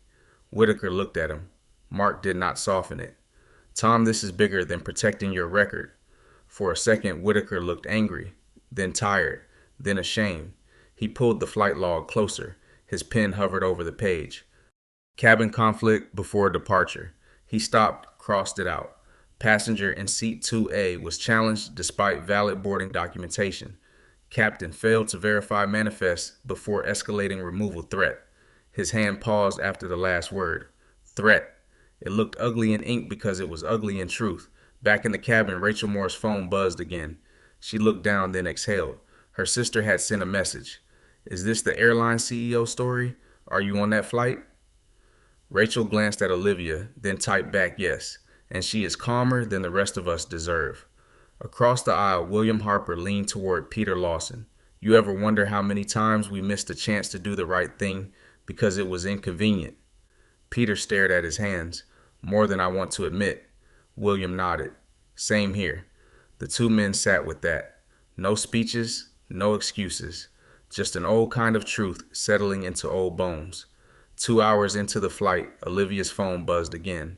Whittaker looked at him. Mark did not soften it. "Tom, this is bigger than protecting your record." For a second, Whittaker looked angry, then tired, then ashamed. He pulled the flight log closer. His pen hovered over the page. "Cabin conflict before departure." He stopped, crossed it out. "Passenger in seat 2A was challenged despite valid boarding documentation. Captain failed to verify manifest before escalating removal threat." His hand paused after the last word. Threat. It looked ugly in ink because it was ugly in truth. Back in the cabin, Rachel Moore's phone buzzed again. She looked down, then exhaled. Her sister had sent a message. "Is this the airline CEO story? Are you on that flight?" Rachel glanced at Olivia, then typed back yes, and she is calmer than the rest of us deserve. Across the aisle, William Harper leaned toward Peter Lawson. "You ever wonder how many times we missed a chance to do the right thing because it was inconvenient?" Peter stared at his hands. "More than I want to admit." William nodded. "Same here." The two men sat with that. No speeches, no excuses. Just an old kind of truth settling into old bones. 2 hours into the flight, Olivia's phone buzzed again.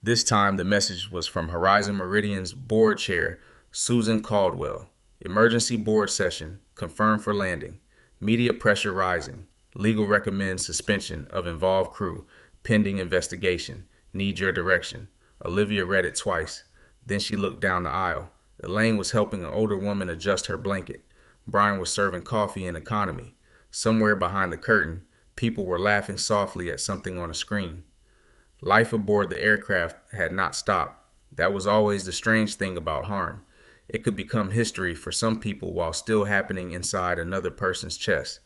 This time the message was from Horizon Meridian's board chair, Susan Caldwell. "Emergency board session, confirmed for landing. Media pressure rising. Legal recommends suspension of involved crew, pending investigation. Need your direction." Olivia read it twice. Then she looked down the aisle. Elaine was helping an older woman adjust her blanket. Brian was serving coffee in economy. Somewhere behind the curtain, people were laughing softly at something on a screen. Life aboard the aircraft had not stopped. That was always the strange thing about harm. It could become history for some people while still happening inside another person's chest.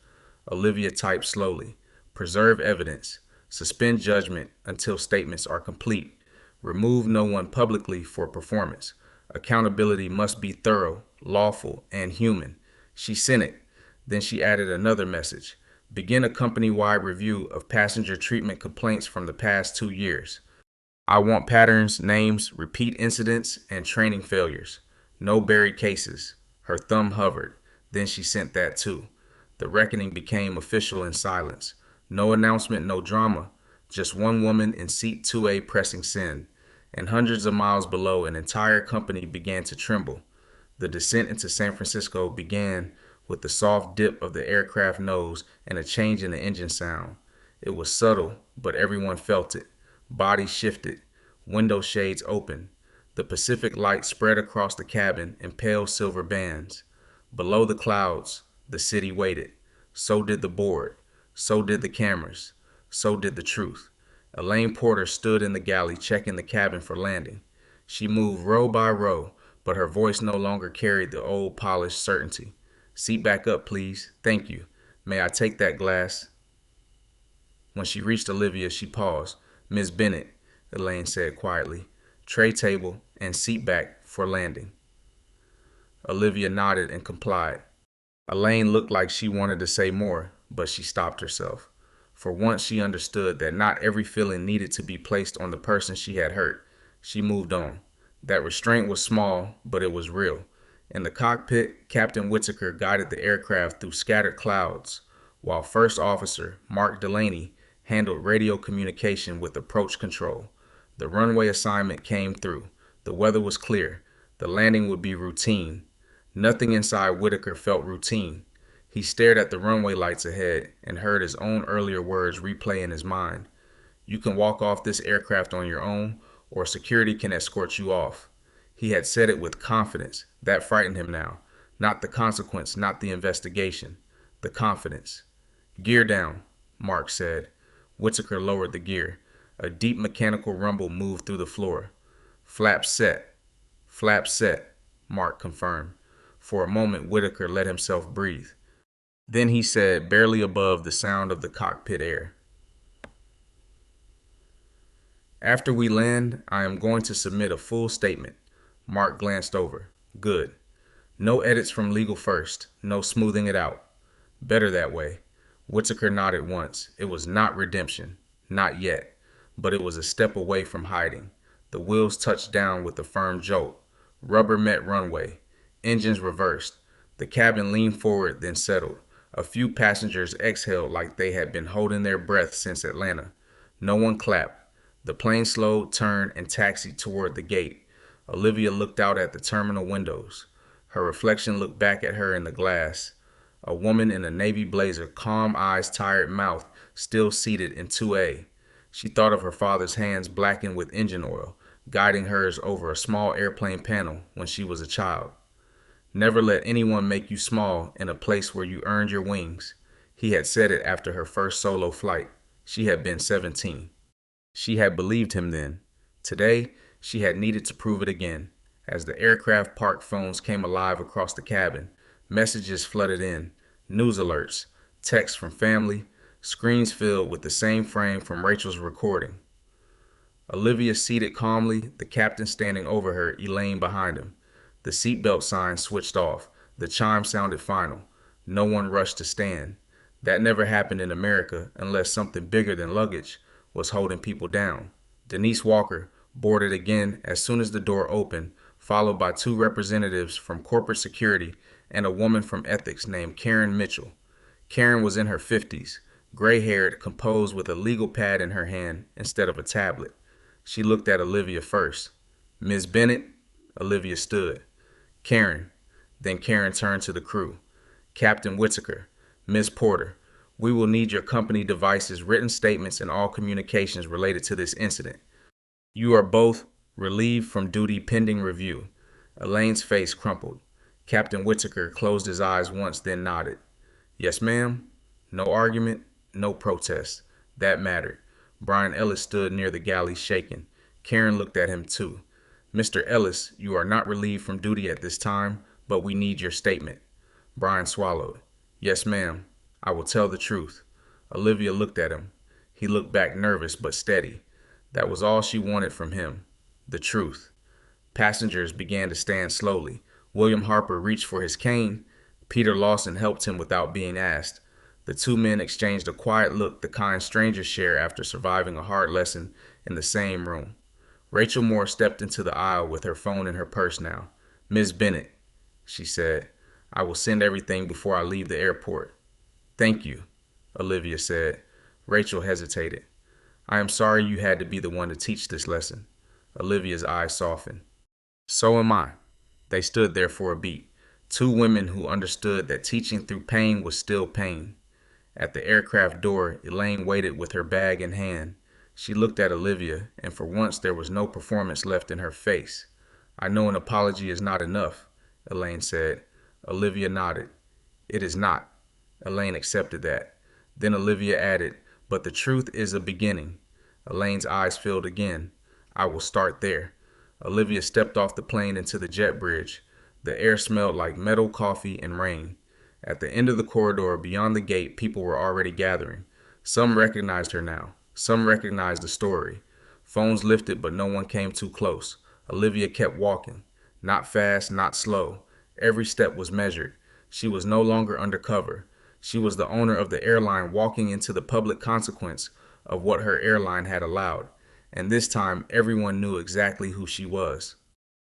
Olivia typed slowly. "Preserve evidence. Suspend judgment until statements are complete. Remove no one publicly for performance. Accountability must be thorough, lawful, and human." She sent it. Then she added another message. "Begin a company-wide review of passenger treatment complaints from the past 2 years. I want patterns, names, repeat incidents, and training failures. No buried cases." Her thumb hovered. Then she sent that too. The reckoning became official in silence. No announcement, no drama. Just one woman in seat 2A pressing send. And hundreds of miles below, an entire company began to tremble. The descent into San Francisco began with the soft dip of the aircraft nose and a change in the engine sound. It was subtle, but everyone felt it. Bodies shifted, window shades opened. The Pacific light spread across the cabin in pale silver bands. Below the clouds, the city waited. So did the board. So did the cameras. So did the truth. Elaine Porter stood in the galley checking the cabin for landing. She moved row by row, but her voice no longer carried the old polished certainty. Seat back up, please. Thank you. May I take that glass? When she reached Olivia, she paused. Miss Bennett, Elaine said quietly. Tray table and seat back for landing. Olivia nodded and complied. Elaine looked like she wanted to say more, but she stopped herself. For once she understood that not every feeling needed to be placed on the person she had hurt. She moved on. That restraint was small, but it was real. In the cockpit, Captain Whitaker guided the aircraft through scattered clouds, while First Officer Mark Delaney handled radio communication with approach control. The runway assignment came through. The weather was clear. The landing would be routine. Nothing inside Whitaker felt routine. He stared at the runway lights ahead and heard his own earlier words replay in his mind. You can walk off this aircraft on your own, or security can escort you off. He had said it with confidence. That frightened him now. Not the consequence, not the investigation. The confidence. Gear down, Mark said. Whitaker lowered the gear. A deep mechanical rumble moved through the floor. Flap set. Flap set, Mark confirmed. For a moment, Whitaker let himself breathe. Then he said, barely above the sound of the cockpit air, after we land, I am going to submit a full statement. Mark glanced over. Good. No edits from legal first. No smoothing it out. Better that way. Whitaker nodded once. It was not redemption. Not yet. But it was a step away from hiding. The wheels touched down with a firm jolt. Rubber met runway. Engines reversed. The cabin leaned forward, then settled. A few passengers exhaled like they had been holding their breath since Atlanta. No one clapped. The plane slowed, turned, and taxied toward the gate. Olivia looked out at the terminal windows. Her reflection looked back at her in the glass. A woman in a navy blazer, calm eyes, tired mouth, still seated in 2A. She thought of her father's hands blackened with engine oil, guiding hers over a small airplane panel when she was a child. Never let anyone make you small in a place where you earned your wings. He had said it after her first solo flight. She had been 17. She had believed him then. Today, she had needed to prove it again. As the aircraft park phones came alive across the cabin, messages flooded in, news alerts, texts from family, screens filled with the same frame from Rachel's recording. Olivia seated calmly, the captain standing over her, Elaine behind him. The seatbelt sign switched off. The chime sounded final. No one rushed to stand. That never happened in America unless something bigger than luggage was holding people down. Denise Walker boarded again as soon as the door opened, followed by two representatives from corporate security and a woman from ethics named Karen Mitchell. Karen was in her 50s, gray-haired, composed with a legal pad in her hand instead of a tablet. She looked at Olivia first. Ms. Bennett? Olivia stood. Karen. Then Karen turned to the crew. Captain Whitaker, Ms. Porter, we will need your company devices, written statements, and all communications related to this incident. You are both relieved from duty pending review. Elaine's face crumpled. Captain Whitaker closed his eyes once, then nodded. Yes, ma'am. No argument, no protest. That mattered. Brian Ellis stood near the galley shaking. Karen looked at him too. Mr. Ellis, you are not relieved from duty at this time, but we need your statement. Brian swallowed. Yes, ma'am. I will tell the truth. Olivia looked at him. He looked back nervous but steady. That was all she wanted from him. The truth. Passengers began to stand slowly. William Harper reached for his cane. Peter Lawson helped him without being asked. The two men exchanged a quiet look, the kind strangers share after surviving a hard lesson in the same room. Rachel Moore stepped into the aisle with her phone in her purse now. Ms. Bennett, she said, I will send everything before I leave the airport. Thank you, Olivia said. Rachel hesitated. I am sorry you had to be the one to teach this lesson. Olivia's eyes softened. So am I. They stood there for a beat. Two women who understood that teaching through pain was still pain. At the aircraft door, Elaine waited with her bag in hand. She looked at Olivia, and for once there was no performance left in her face. I know an apology is not enough, Elaine said. Olivia nodded. It is not. Elaine accepted that. Then Olivia added, but the truth is a beginning. Elaine's eyes filled again. I will start there. Olivia stepped off the plane into the jet bridge. The air smelled like metal, coffee, and rain. At the end of the corridor beyond the gate, people were already gathering. Some recognized her now. Some recognized the story. Phones lifted, but no one came too close. Olivia kept walking. Not fast, not slow. Every step was measured. She was no longer undercover. She was the owner of the airline walking into the public consequence of what her airline had allowed. And this time, everyone knew exactly who she was.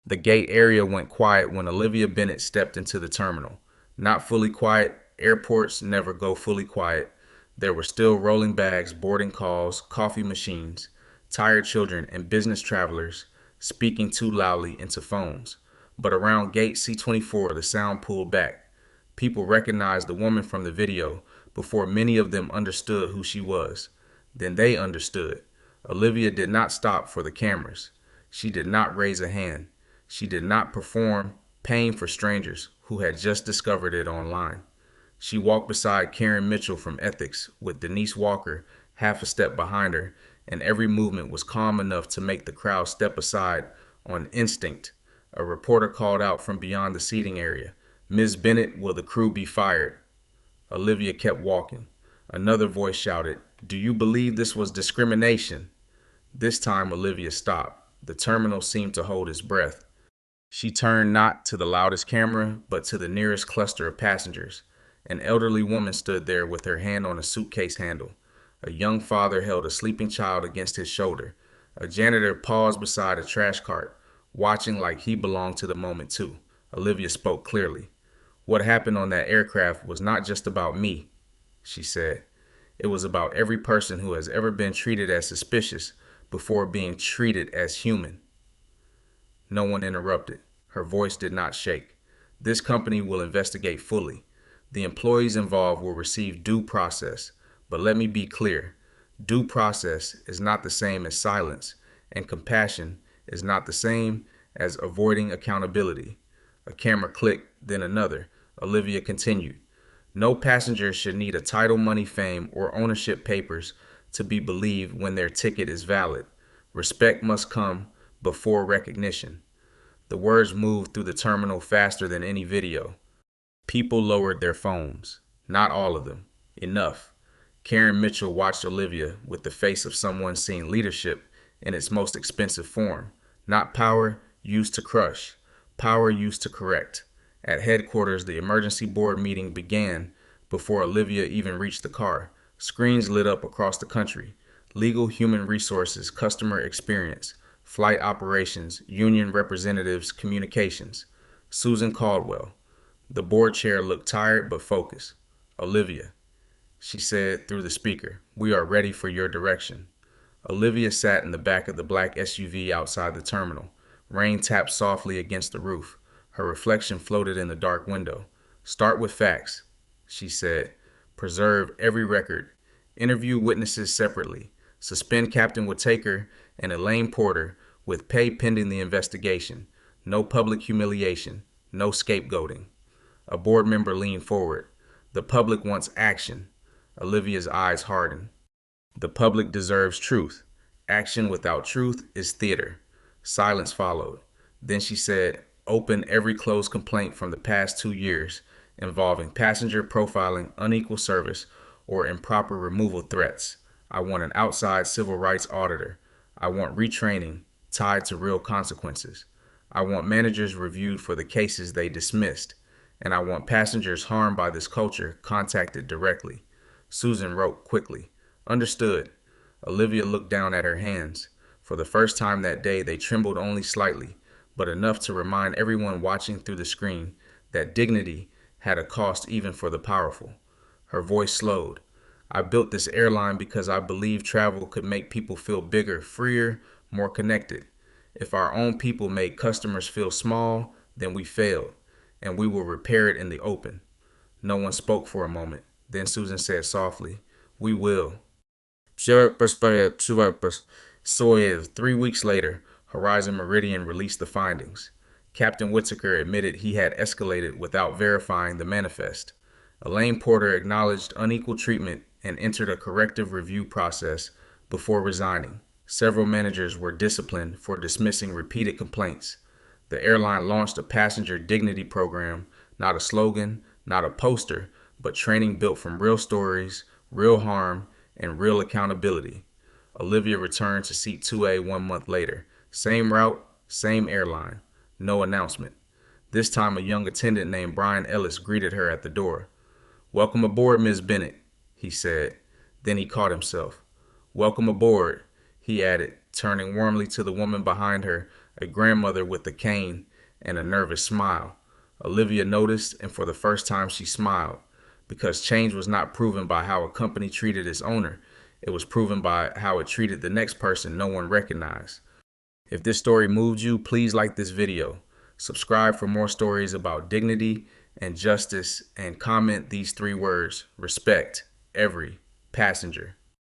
The gate area went quiet when Olivia Bennett stepped into the terminal. Not fully quiet. Airports never go fully quiet. There were still rolling bags, boarding calls, coffee machines, tired children, and business travelers speaking too loudly into phones. But around gate C-24, the sound pulled back. People recognized the woman from the video before many of them understood who she was. Then they understood. Olivia did not stop for the cameras. She did not raise a hand. She did not perform pain for strangers who had just discovered it online. She walked beside Karen Mitchell from Ethics with Denise Walker half a step behind her, and every movement was calm enough to make the crowd step aside on instinct. A reporter called out from beyond the seating area, Ms. Bennett, will the crew be fired? Olivia kept walking. Another voice shouted, do you believe this was discrimination? This time Olivia stopped. The terminal seemed to hold its breath. She turned not to the loudest camera, but to the nearest cluster of passengers. An elderly woman stood there with her hand on a suitcase handle. A young father held a sleeping child against his shoulder. A janitor paused beside a trash cart, watching like he belonged to the moment too. Olivia spoke clearly. What happened on that aircraft was not just about me, she said. It was about every person who has ever been treated as suspicious before being treated as human. No one interrupted. Her voice did not shake. This company will investigate fully. The employees involved will receive due process. But let me be clear. Due process is not the same as silence, and compassion is not the same as avoiding accountability. A camera clicked, then another. Olivia continued. No passenger should need a title, money, fame, or ownership papers to be believed when their ticket is valid. Respect must come before recognition. The words moved through the terminal faster than any video. People lowered their phones. Not all of them. Enough. Karen Mitchell watched Olivia with the face of someone seeing leadership in its most expensive form. Not power used to crush. Power used to correct. At headquarters, the emergency board meeting began before Olivia even reached the car. Screens lit up across the country. Legal, human resources, customer experience, flight operations, union representatives, communications. Susan Caldwell. The board chair looked tired but focused. Olivia, she said through the speaker, we are ready for your direction. Olivia sat in the back of the black SUV outside the terminal. Rain tapped softly against the roof. Her reflection floated in the dark window. Start with facts, she said. Preserve every record. Interview witnesses separately. Suspend Captain Whitaker and Elaine Porter with pay pending the investigation. No public humiliation. No scapegoating. A board member leaned forward. The public wants action. Olivia's eyes hardened. The public deserves truth. Action without truth is theater. Silence followed. Then she said, open every closed complaint from the past 2 years involving passenger profiling, unequal service, or improper removal threats. I want an outside civil rights auditor. I want retraining tied to real consequences. I want managers reviewed for the cases they dismissed. And I want passengers harmed by this culture contacted directly. Susan wrote quickly. Understood. Olivia looked down at her hands. For the first time that day, they trembled only slightly, but enough to remind everyone watching through the screen that dignity had a cost even for the powerful. Her voice slowed. I built this airline because I believed travel could make people feel bigger, freer, more connected. If our own people made customers feel small, Then we failed, and we will repair it in the open. No one spoke for a moment. Then Susan said softly, "We will." So 3 weeks later, Horizon Meridian released the findings. Captain Whittaker admitted he had escalated without verifying the manifest. Elaine Porter acknowledged unequal treatment and entered a corrective review process before resigning. Several managers were disciplined for dismissing repeated complaints. The airline launched a passenger dignity program, not a slogan, not a poster, but training built from real stories, real harm, and real accountability. Olivia returned to seat 2A 1 month later. Same route, same airline. No announcement. This time a young attendant named Brian Ellis greeted her at the door. "Welcome aboard, Miss Bennett," he said. Then he caught himself. "Welcome aboard," he added, turning warmly to the woman behind her, a grandmother with a cane and a nervous smile. Olivia noticed, and for the first time she smiled, because change was not proven by how a company treated its owner. It was proven by how it treated the next person no one recognized. If this story moved you, please like this video. Subscribe for more stories about dignity and justice, and comment these 3 words: respect every passenger.